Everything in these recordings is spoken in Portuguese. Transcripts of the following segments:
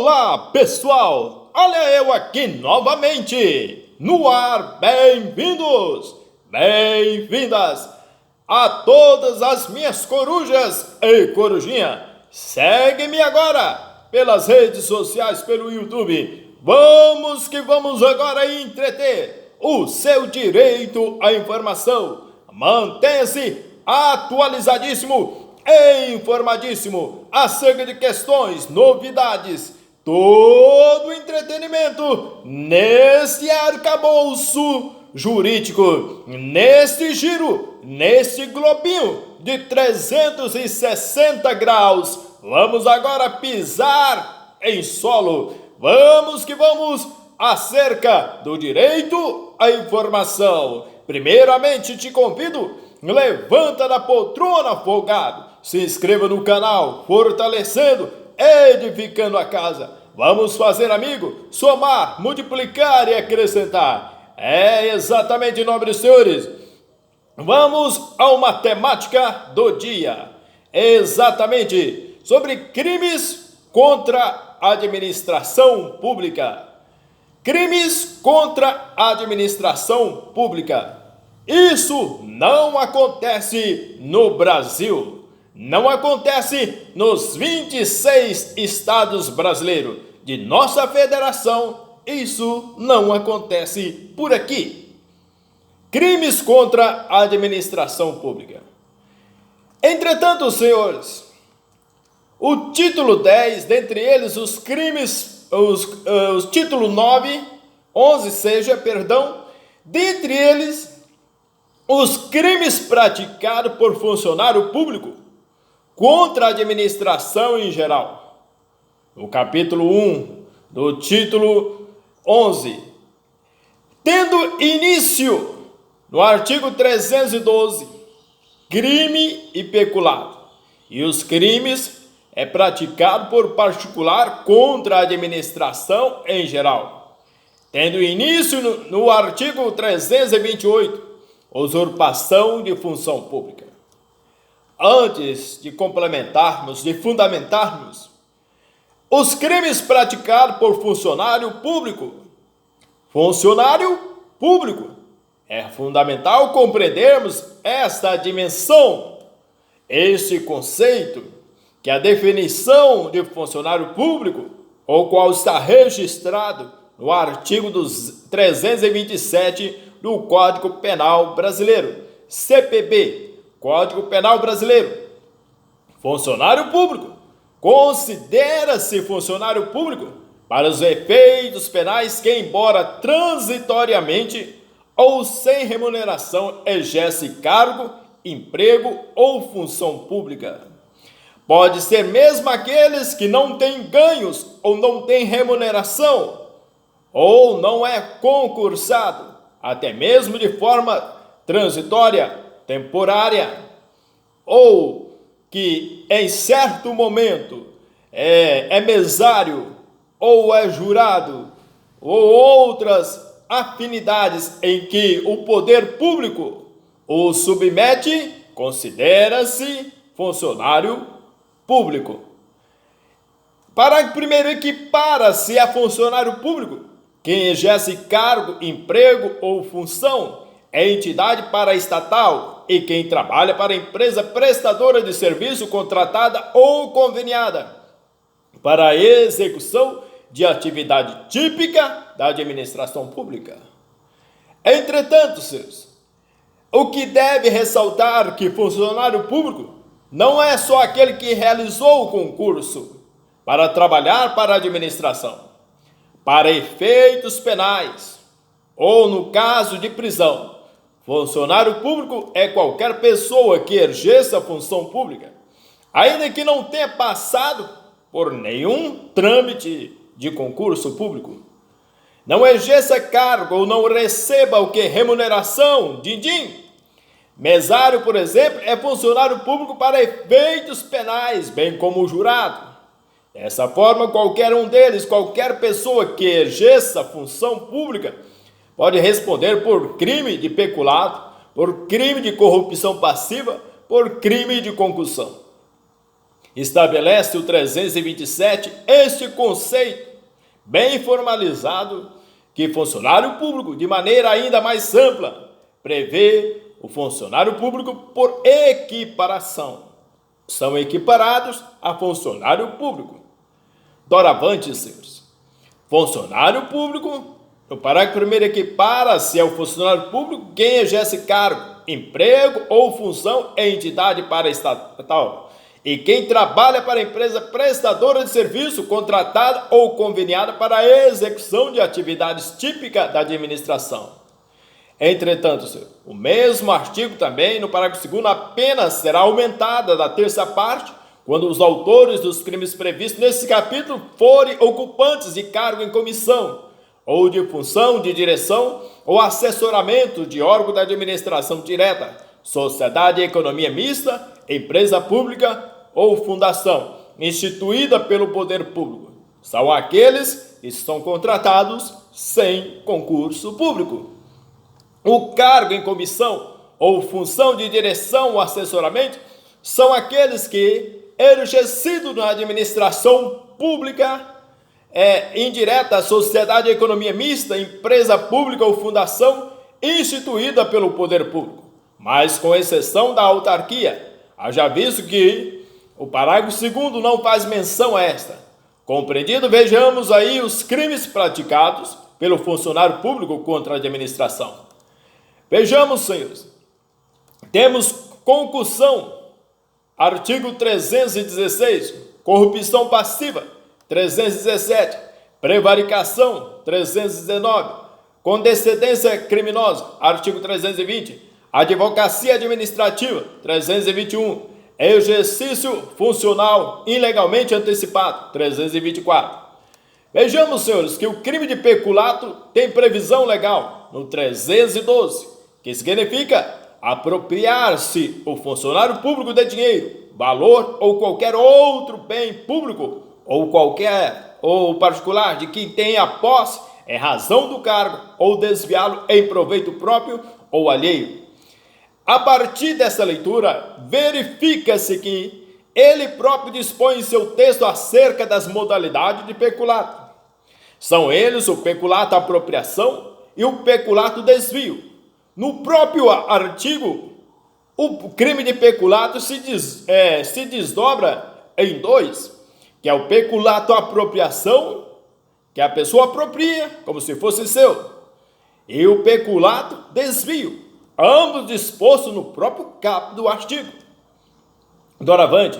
Olá, pessoal! Olha eu aqui novamente, no ar, bem-vindos, bem-vindas a todas as minhas corujas e corujinha. Segue-me agora pelas redes sociais, pelo YouTube. Vamos que vamos agora entreter o seu direito à informação. Mantenha-se atualizadíssimo e informadíssimo acerca de questões, novidades, todo o entretenimento nesse arcabouço jurídico, neste giro, neste globinho de 360 graus. Vamos agora pisar em solo. Vamos que vamos acerca do direito à informação. Primeiramente te convido, levanta da poltrona, folgado, se inscreva no canal, fortalecendo, edificando a casa. Vamos fazer, amigo, somar, multiplicar e acrescentar. É exatamente, nobres senhores. Vamos a uma temática do dia. Exatamente sobre crimes contra a administração pública. Crimes contra a administração pública. Isso não acontece no Brasil. Não acontece nos 26 estados brasileiros de nossa federação. Isso não acontece por aqui. Crimes contra a administração pública. Entretanto, senhores, o título 10, dentre eles os crimes, os título 9, 11 dentre eles os crimes praticados por funcionário público contra a administração em geral. No capítulo 1 do título 11, tendo início no artigo 312, crime e peculado. E os crimes é praticado por particular contra a administração em geral. Tendo início no artigo 328, usurpação de função pública. Antes de complementarmos, de fundamentarmos, os crimes praticados por funcionário público. Funcionário público. É fundamental compreendermos esta dimensão, este conceito, que a definição de funcionário público, o qual está registrado no artigo 327 do Código Penal Brasileiro, CPB, Código Penal Brasileiro. Funcionário público considera-se funcionário público para os efeitos penais que, embora transitoriamente ou sem remuneração, exerce cargo, emprego ou função pública. Pode ser mesmo aqueles que não têm ganhos ou não têm remuneração, ou não é concursado, até mesmo de forma transitória, temporária, ou que em certo momento é mesário, ou é jurado, ou outras afinidades em que o poder público o submete, considera-se funcionário público. Parágrafo primeiro, equipara-se a funcionário público quem exerce cargo, emprego ou função em entidade paraestatal e quem trabalha para empresa prestadora de serviço contratada ou conveniada para a execução de atividade típica da administração pública. Entretanto, senhores, o que deve ressaltar que funcionário público não é só aquele que realizou o concurso para trabalhar para a administração. Para efeitos penais, ou no caso de prisão, funcionário público é qualquer pessoa que exerça a função pública, ainda que não tenha passado por nenhum trâmite de concurso público, não exerça cargo ou não receba o que? Remuneração, din-din. Mesário, por exemplo, é funcionário público para efeitos penais, bem como o jurado. Dessa forma, qualquer um deles, qualquer pessoa que exerça função pública, pode responder por crime de peculado, por crime de corrupção passiva, por crime de concussão. estabelece o 327 este conceito bem formalizado que funcionário público, de maneira ainda mais ampla, prevê o funcionário público por equiparação. São equiparados a funcionário público. Doravante, senhores, funcionário público, no parágrafo 1º, equipara-se ao funcionário público quem exerce cargo, emprego ou função em entidade paraestatal e quem trabalha para empresa prestadora de serviço contratada ou conveniada para a execução de atividades típicas da administração. Entretanto, o mesmo artigo também, no parágrafo 2º, apenas será aumentada da terça parte quando os autores dos crimes previstos nesse capítulo forem ocupantes de cargo em comissão, ou de função de direção ou assessoramento de órgão da administração direta, sociedade e economia mista, empresa pública ou fundação, instituída pelo poder público. São aqueles que são contratados sem concurso público. O cargo em comissão ou função de direção ou assessoramento são aqueles que, exercido na administração pública, indireta, sociedade e economia mista, empresa pública ou fundação instituída pelo poder público, mas com exceção da autarquia, haja visto que o parágrafo 2º não faz menção a esta. Compreendido, vejamos aí os crimes praticados pelo funcionário público contra a administração. Vejamos, senhores, temos concussão, artigo 316, corrupção passiva, 317, prevaricação, 319, condescendência criminosa, artigo 320, advocacia administrativa, 321, exercício funcional ilegalmente antecipado, 324. Vejamos, senhores, que o crime de peculato tem previsão legal no 312, que significa apropriar-se o funcionário público de dinheiro, valor ou qualquer outro bem público ou particular de quem tenha posse em razão do cargo ou desviá-lo em proveito próprio ou alheio. A partir dessa leitura, verifica-se que ele próprio dispõe em seu texto acerca das modalidades de peculato. São eles o peculato apropriação e o peculato desvio. No próprio artigo, o crime de peculato se desdobra em dois, que é o peculato apropriação, que a pessoa apropria como se fosse seu, e o peculato desvio, ambos dispostos no próprio caput do artigo. Doravante,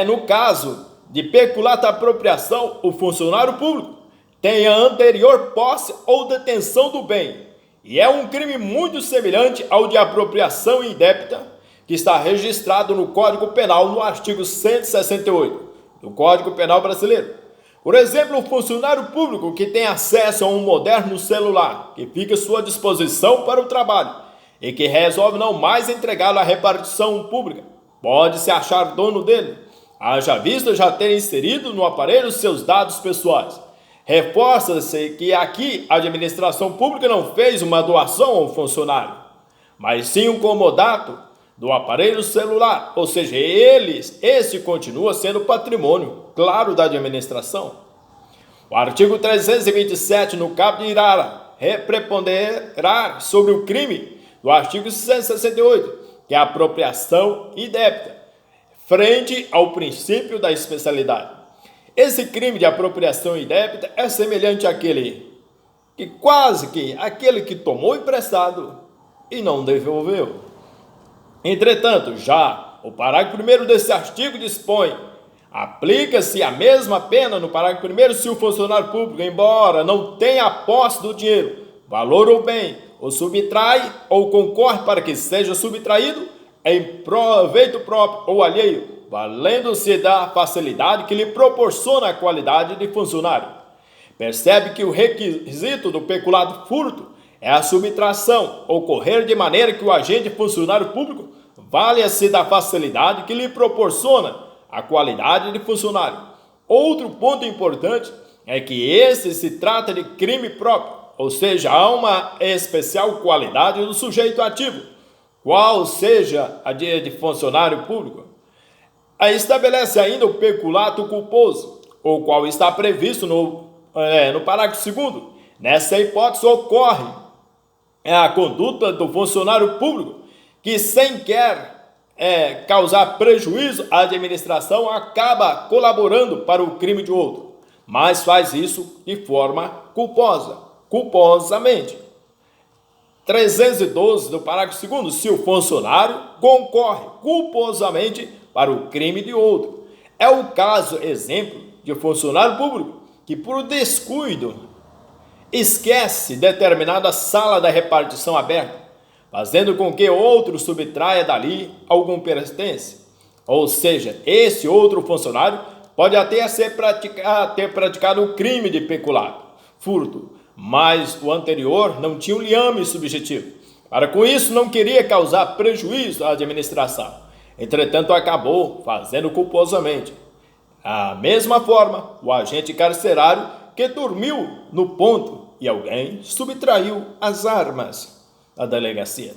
no caso de peculato apropriação, o funcionário público tem a anterior posse ou detenção do bem, e é um crime muito semelhante ao de apropriação indébita, que está registrado no Código Penal no artigo 168 do Código Penal brasileiro. Por exemplo, o funcionário público que tem acesso a um moderno celular, que fica à sua disposição para o trabalho, e que resolve não mais entregá-lo à repartição pública, pode se achar dono dele, haja visto já ter inserido no aparelho seus dados pessoais. Reforça-se que aqui a administração pública não fez uma doação ao funcionário, mas sim um comodato do aparelho celular, ou seja, esse continua sendo patrimônio, claro, da administração. O artigo 327 no caput irá preponderar sobre o crime do artigo 168, que é a apropriação indébita, frente ao princípio da especialidade. Esse crime de apropriação indébita é semelhante àquele aquele que tomou emprestado e não devolveu. Entretanto, já o parágrafo 1º desse artigo dispõe: aplica-se a mesma pena no parágrafo 1º se o funcionário público, embora não tenha a posse do dinheiro, valor ou bem, o subtrai ou concorre para que seja subtraído em proveito próprio ou alheio, valendo-se da facilidade que lhe proporciona a qualidade de funcionário. Percebe que o requisito do peculato furto é a subtração, ocorrer de maneira que o agente funcionário público valha-se da facilidade que lhe proporciona a qualidade de funcionário. Outro ponto importante é que esse se trata de crime próprio, ou seja, há uma especial qualidade do sujeito ativo, qual seja a de funcionário público. Aí estabelece ainda o peculato culposo, o qual está previsto no parágrafo 2º. Nessa hipótese ocorre a conduta do funcionário público que, sem querer causar prejuízo à administração, acaba colaborando para o crime de outro, mas faz isso de forma culposamente. 312 do parágrafo 2º, se o funcionário concorre culposamente para o crime de outro. É o caso, exemplo, de funcionário público que, por descuido, esquece determinada sala da repartição aberta, fazendo com que outro subtraia dali algum pertence. Ou seja, esse outro funcionário pode até ter praticado o crime de peculato, furto, mas o anterior não tinha um liame subjetivo. Para com isso, não queria causar prejuízo à administração. Entretanto, acabou fazendo culposamente. Da mesma forma, o agente carcerário que dormiu no ponto e alguém subtraiu as armas da delegacia.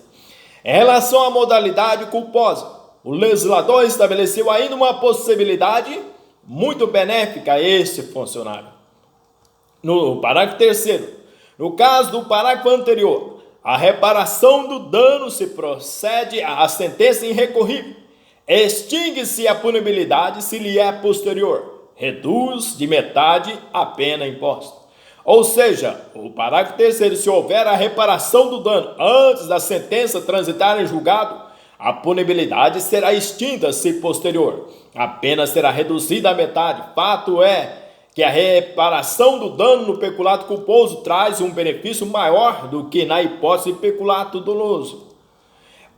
Em relação à modalidade culposa, o legislador estabeleceu ainda uma possibilidade muito benéfica a este funcionário. No parágrafo 3º, no caso do parágrafo anterior, a reparação do dano se procede à sentença irrecorrível. Extingue-se a punibilidade se lhe é posterior. Reduz de metade a pena imposta. Ou seja, o parágrafo 3º, se houver a reparação do dano antes da sentença transitar em julgado, a punibilidade será extinta se posterior. A pena será reduzida à metade. Fato é que a reparação do dano no peculato culposo traz um benefício maior do que na hipótese de peculato doloso,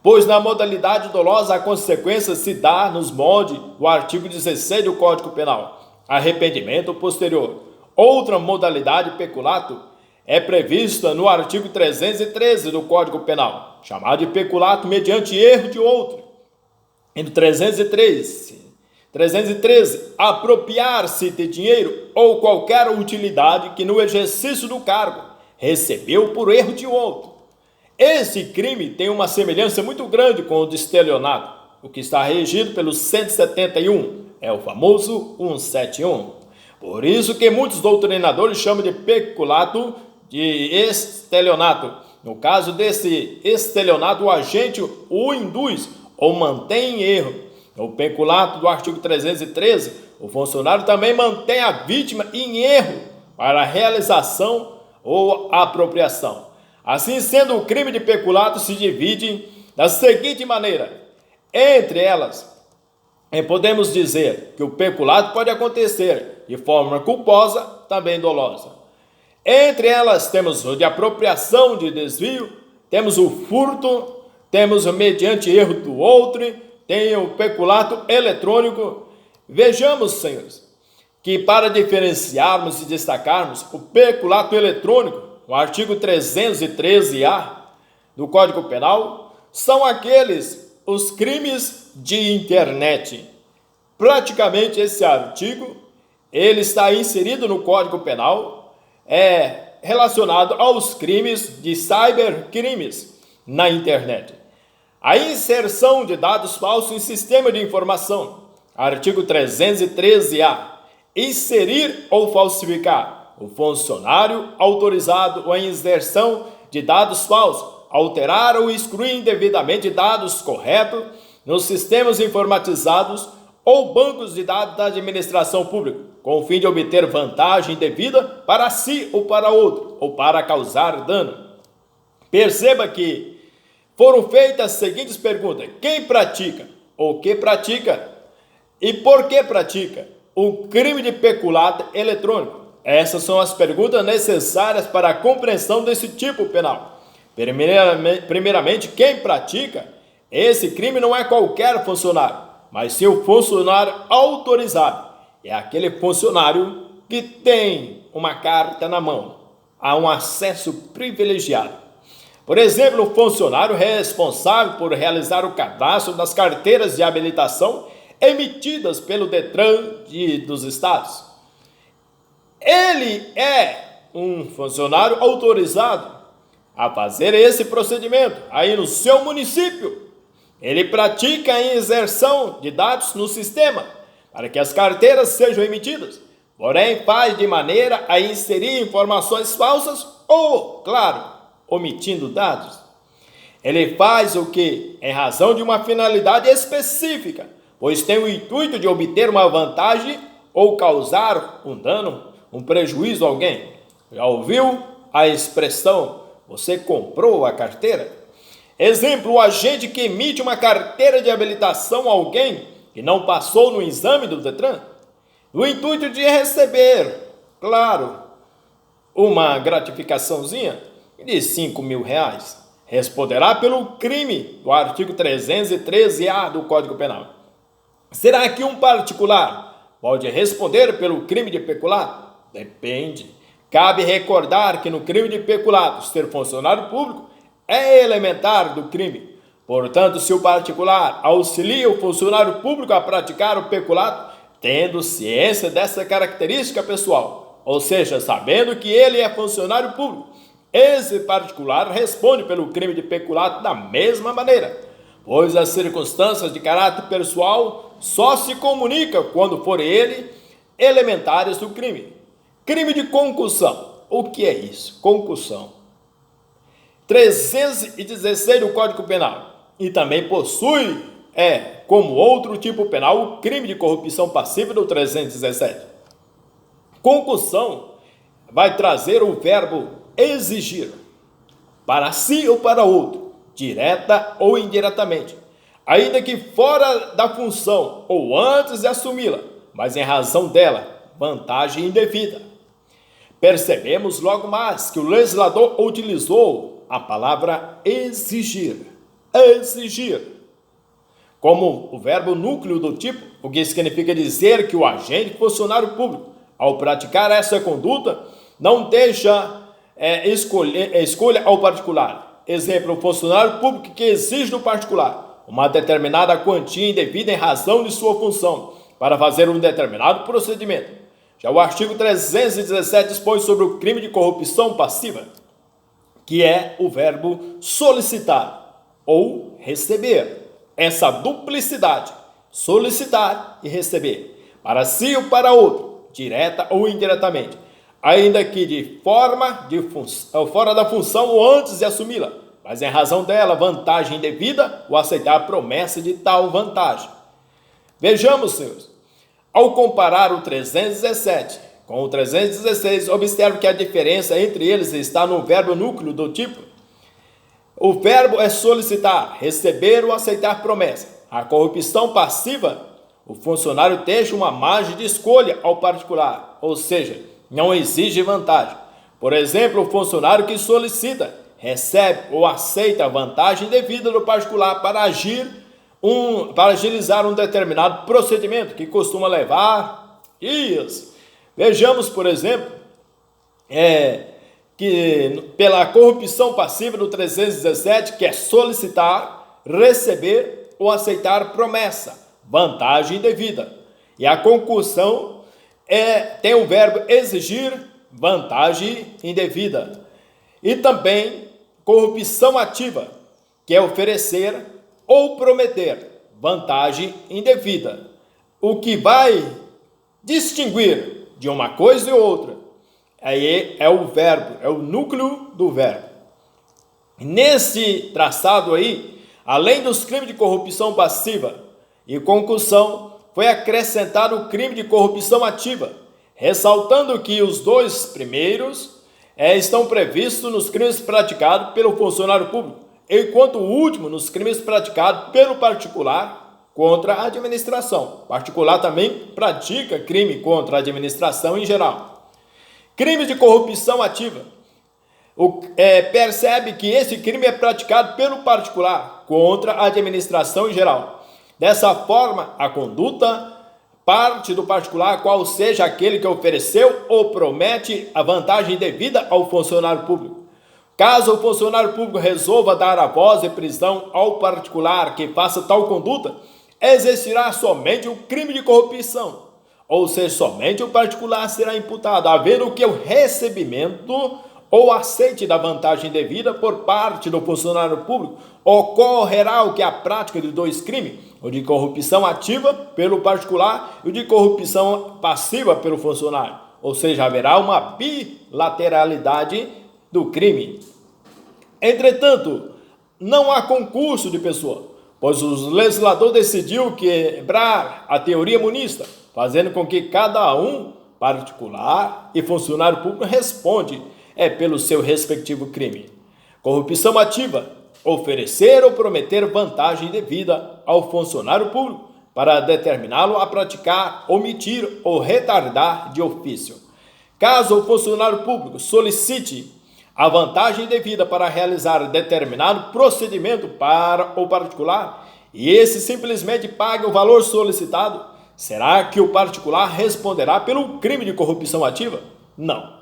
pois na modalidade dolosa a consequência se dá nos moldes do artigo 16 do Código Penal, arrependimento posterior. Outra modalidade de peculato é prevista no artigo 313 do Código Penal, chamado de peculato mediante erro de outro. E no 313, apropriar-se de dinheiro ou qualquer utilidade que no exercício do cargo recebeu por erro de outro. Esse crime tem uma semelhança muito grande com o de estelionato, o que está regido pelo 171, é o famoso 171. Por isso que muitos doutrinadores chamam de peculato de estelionato. No caso desse estelionato, o agente o induz ou mantém em erro. No peculato do artigo 313, o funcionário também mantém a vítima em erro para a realização ou apropriação. Assim sendo, o crime de peculato se divide da seguinte maneira. Entre elas, podemos dizer que o peculato pode acontecer de forma culposa, também dolosa. Entre elas temos o de apropriação, de desvio, temos o furto, temos o mediante erro do outro, tem o peculato eletrônico. Vejamos, senhores, que para diferenciarmos e destacarmos o peculato eletrônico, o artigo 313-A do Código Penal, são os crimes de internet. Praticamente esse artigo, ele está inserido no Código Penal, relacionado aos crimes de cybercrimes na internet. A inserção de dados falsos em sistema de informação, artigo 313-A. Inserir ou falsificar. O funcionário autorizado a inserção de dados falsos, alterar ou excluir indevidamente dados corretos nos sistemas informatizados ou bancos de dados da administração pública, com o fim de obter vantagem indevida para si ou para outro, ou para causar dano. Perceba que foram feitas as seguintes perguntas: quem pratica, ou que pratica, e por que pratica o crime de peculato eletrônico? Essas são as perguntas necessárias para a compreensão desse tipo penal. Primeiramente, quem pratica esse crime não é qualquer funcionário, mas sim o funcionário autorizado. É aquele funcionário que tem uma carta na mão, há um acesso privilegiado. Por exemplo, o funcionário responsável por realizar o cadastro das carteiras de habilitação emitidas pelo Detran dos estados. Ele é um funcionário autorizado a fazer esse procedimento aí no seu município. Ele pratica a inserção de dados no sistema para que as carteiras sejam emitidas, porém faz de maneira a inserir informações falsas ou, claro, omitindo dados. Ele faz o que? Em razão de uma finalidade específica, pois tem o intuito de obter uma vantagem ou causar um dano, um prejuízo a alguém. Já ouviu a expressão, você comprou a carteira? Exemplo, o agente que emite uma carteira de habilitação a alguém que não passou no exame do Detran, no intuito de receber, claro, uma gratificaçãozinha de R$ 5.000, responderá pelo crime do artigo 313-A do Código Penal. Será que um particular pode responder pelo crime de peculato? Depende. Cabe recordar que no crime de peculato, ser funcionário público é elementar do crime. Portanto, se o particular auxilia o funcionário público a praticar o peculato, tendo ciência dessa característica pessoal, ou seja, sabendo que ele é funcionário público, esse particular responde pelo crime de peculato da mesma maneira, pois as circunstâncias de caráter pessoal só se comunicam quando forem ele elementares do crime. Crime de concussão. O que é isso? Concussão. 316 do Código Penal. E também possui, como outro tipo penal, o crime de corrupção passiva do 317. Concussão vai trazer o verbo exigir, para si ou para outro, direta ou indiretamente, ainda que fora da função ou antes de assumi-la, mas em razão dela, vantagem indevida. Percebemos logo mais que o legislador utilizou a palavra exigir, como o verbo núcleo do tipo, o que significa dizer que o agente funcionário público, ao praticar essa conduta, não deixa escolha ao particular. Exemplo, o funcionário público que exige do particular uma determinada quantia indevida em razão de sua função para fazer um determinado procedimento. Já o artigo 317 dispõe sobre o crime de corrupção passiva, que é o verbo solicitar ou receber. Essa duplicidade, solicitar e receber, para si ou para outro, direta ou indiretamente, ainda que fora da função ou antes de assumi-la, mas em razão dela, vantagem indevida ou aceitar a promessa de tal vantagem. Vejamos, senhores, ao comparar o 317 com o 316, observe que a diferença entre eles está no verbo núcleo do tipo. O verbo é solicitar, receber ou aceitar promessa. A corrupção passiva, o funcionário deixa uma margem de escolha ao particular, ou seja, não exige vantagem. Por exemplo, o funcionário que solicita, recebe ou aceita a vantagem devida do particular para agilizar um determinado procedimento que costuma levar dias. Vejamos, por exemplo, que pela corrupção passiva do 317, que é solicitar, receber ou aceitar promessa, vantagem indevida. E a concussão tem o verbo exigir, vantagem indevida. E também corrupção ativa, que é oferecer ou prometer, vantagem indevida. O que vai distinguir de uma coisa e outra aí é o verbo, é o núcleo do verbo. Nesse traçado aí, além dos crimes de corrupção passiva e concussão, foi acrescentado o crime de corrupção ativa, ressaltando que os dois primeiros estão previstos nos crimes praticados pelo funcionário público, enquanto o último nos crimes praticados pelo particular contra a administração. O particular também pratica crime contra a administração em geral. Crimes de corrupção ativa. Percebe que esse crime é praticado pelo particular contra a administração em geral. Dessa forma, a conduta parte do particular, qual seja aquele que ofereceu ou promete a vantagem devida ao funcionário público. Caso o funcionário público resolva dar a voz de prisão ao particular que faça tal conduta, existirá somente o crime de corrupção, ou seja, somente o particular será imputado, havendo que o recebimento ou aceite da vantagem devida por parte do funcionário público, ocorrerá o que a prática de dois crimes, o de corrupção ativa pelo particular e o de corrupção passiva pelo funcionário. Ou seja, haverá uma bilateralidade do crime. Entretanto, não há concurso de pessoa, pois o legislador decidiu quebrar a teoria monista, fazendo com que cada um, particular e funcionário público, responde pelo seu respectivo crime. Corrupção ativa: oferecer ou prometer vantagem devida ao funcionário público para determiná-lo a praticar, omitir ou retardar de ofício. Caso o funcionário público solicite a vantagem devida para realizar determinado procedimento para o particular e esse simplesmente pague o valor solicitado, será que o particular responderá pelo crime de corrupção ativa? Não,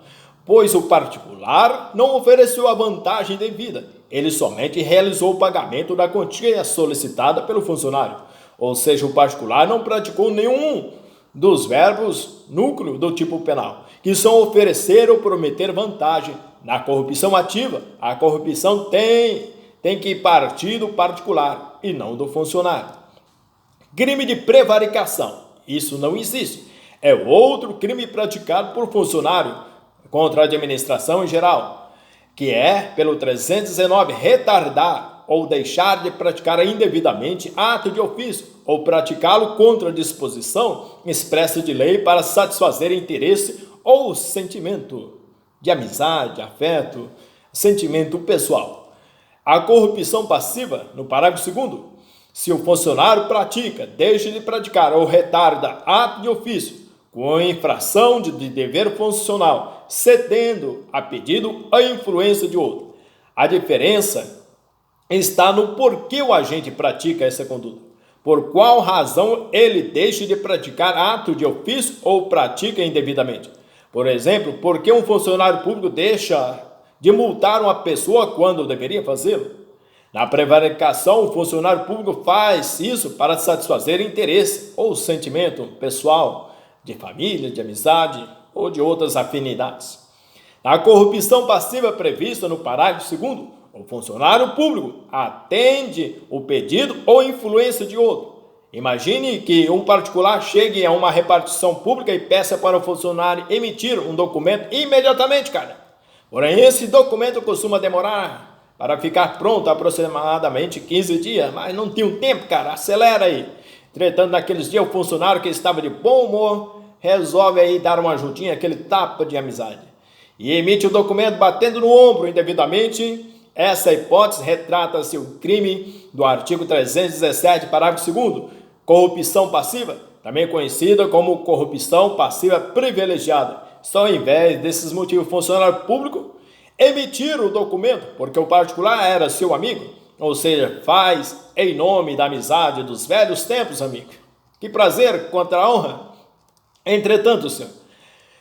pois o particular não ofereceu a vantagem devida, ele somente realizou o pagamento da quantia solicitada pelo funcionário, ou seja, o particular não praticou nenhum dos verbos núcleo do tipo penal, que são oferecer ou prometer vantagem. Na corrupção ativa, a corrupção tem que partir do particular e não do funcionário. Crime de prevaricação: isso não existe. É outro crime praticado por funcionário contra a administração em geral, que é, pelo 319, retardar ou deixar de praticar indevidamente ato de ofício ou praticá-lo contra a disposição expressa de lei para satisfazer interesse ou sentimento de amizade, afeto, sentimento pessoal. A corrupção passiva, no parágrafo 2º, se o funcionário pratica, deixa de praticar ou retarda ato de ofício com infração de dever funcional, cedendo a pedido ou influência de outro. A diferença está no porquê o agente pratica essa conduta. Por qual razão ele deixa de praticar ato de ofício ou pratica indevidamente. Por exemplo, por que um funcionário público deixa de multar uma pessoa quando deveria fazê-lo? Na prevaricação, o funcionário público faz isso para satisfazer interesse ou sentimento pessoal, de família, de amizade ou de outras afinidades. Na corrupção passiva prevista no parágrafo 2º, o funcionário público atende o pedido ou influência de outro. Imagine que um particular chegue a uma repartição pública e peça para o funcionário emitir um documento imediatamente, cara. Porém, esse documento costuma demorar para ficar pronto aproximadamente 15 dias, mas não tem um tempo, cara, acelera aí. Entretanto, naqueles dias, o funcionário que estava de bom humor resolve aí dar uma ajudinha, aquele tapa de amizade, e emite o documento batendo no ombro indevidamente. Essa hipótese retrata-se o crime do artigo 317, parágrafo 2º, corrupção passiva, também conhecida como corrupção passiva privilegiada. Só ao invés desses motivos, o funcionário público emitir o documento porque o particular era seu amigo, ou seja, faz em nome da amizade dos velhos tempos, amigo. Que prazer, contra a honra. Entretanto, senhor,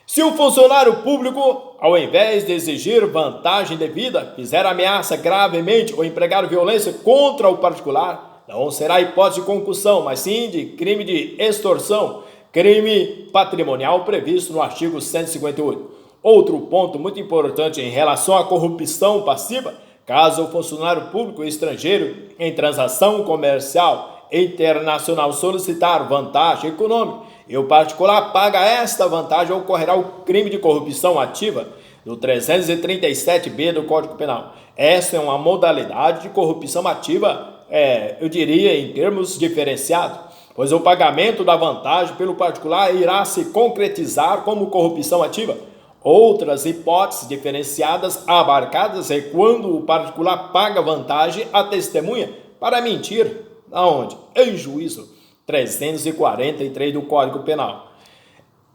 se o funcionário público, ao invés de exigir vantagem devida, fizer ameaça gravemente ou empregar violência contra o particular, não será hipótese de concussão, mas sim de crime de extorsão, crime patrimonial previsto no artigo 158. Outro ponto muito importante em relação à corrupção passiva: caso o funcionário público estrangeiro em transação comercial internacional solicitar vantagem econômica e o particular paga esta vantagem, ocorrerá o crime de corrupção ativa do 337b do Código Penal. Essa é uma modalidade de corrupção ativa, eu diria em termos diferenciados, pois o pagamento da vantagem pelo particular irá se concretizar como corrupção ativa. Outras hipóteses diferenciadas abarcadas é quando o particular paga vantagem à testemunha para mentir. Aonde? Em juízo 343 do Código Penal.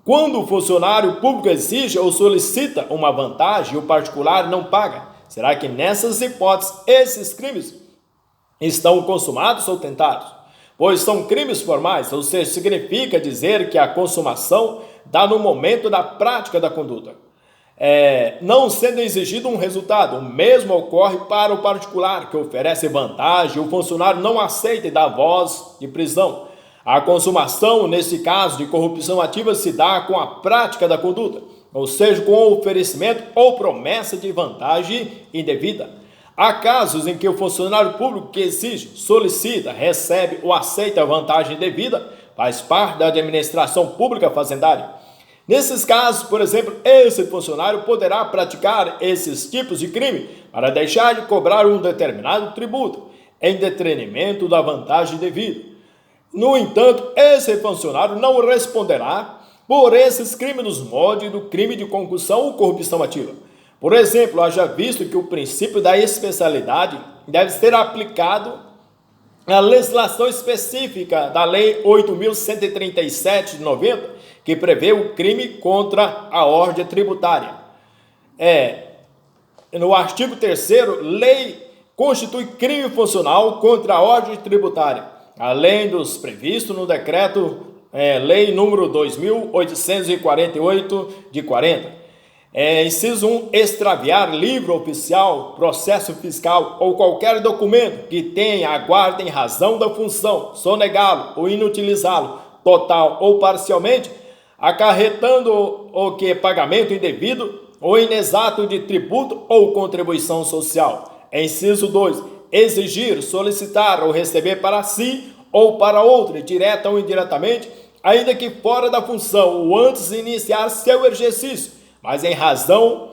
Quando o funcionário público exige ou solicita uma vantagem e o particular não paga, será que nessas hipóteses esses crimes estão consumados ou tentados? Pois são crimes formais, ou seja, significa dizer que a consumação dá no momento da prática da conduta, não sendo exigido um resultado. O mesmo ocorre para o particular que oferece vantagem e o funcionário não aceita e dá voz de prisão. A consumação, nesse caso de corrupção ativa, se dá com a prática da conduta. ou seja, com oferecimento ou promessa de vantagem indevida. Há casos em que o funcionário público que exige, solicita, recebe ou aceita vantagem indevida faz parte da administração pública fazendária. Nesses casos, por exemplo, esse funcionário poderá praticar esses tipos de crime para deixar de cobrar um determinado tributo, em detrimento da vantagem devida. No entanto, esse funcionário não responderá por esses crimes nos moldes do crime de concussão ou corrupção ativa. Por exemplo, haja visto que o princípio da especialidade deve ser aplicado à legislação específica da Lei 8.137 de 90, que prevê o crime contra a ordem tributária. No artigo 3º, lei constitui crime funcional contra a ordem tributária, além dos previstos no decreto lei número 2.848 de 40. Inciso 1, extraviar livro oficial, processo fiscal ou qualquer documento que tenha a guarda em razão da função, sonegá-lo ou inutilizá-lo, total ou parcialmente, acarretando o que pagamento indevido ou inexato de tributo ou contribuição social. Inciso 2, exigir, solicitar ou receber para si ou para outro, direta ou indiretamente, ainda que fora da função ou antes de iniciar seu exercício, mas em razão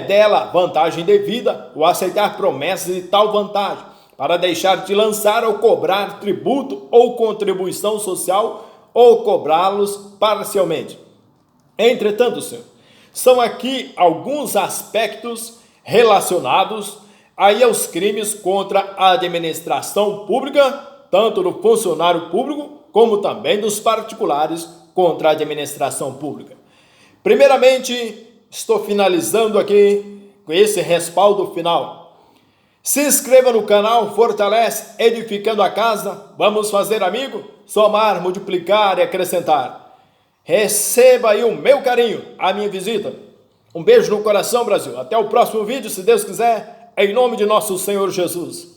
dela vantagem devida, ou aceitar promessas de tal vantagem, para deixar de lançar ou cobrar tributo ou contribuição social, ou cobrá-los parcialmente. Entretanto, senhor, são aqui alguns aspectos relacionados aí aos crimes contra a administração pública, tanto do funcionário público, como também dos particulares contra a administração pública. Primeiramente, estou finalizando aqui com esse respaldo final. Se inscreva no canal, fortalece, edificando a casa. Vamos fazer, amigo? Somar, multiplicar e acrescentar. Receba aí o meu carinho, a minha visita. Um beijo no coração, Brasil. Até o próximo vídeo, se Deus quiser, em nome de nosso Senhor Jesus.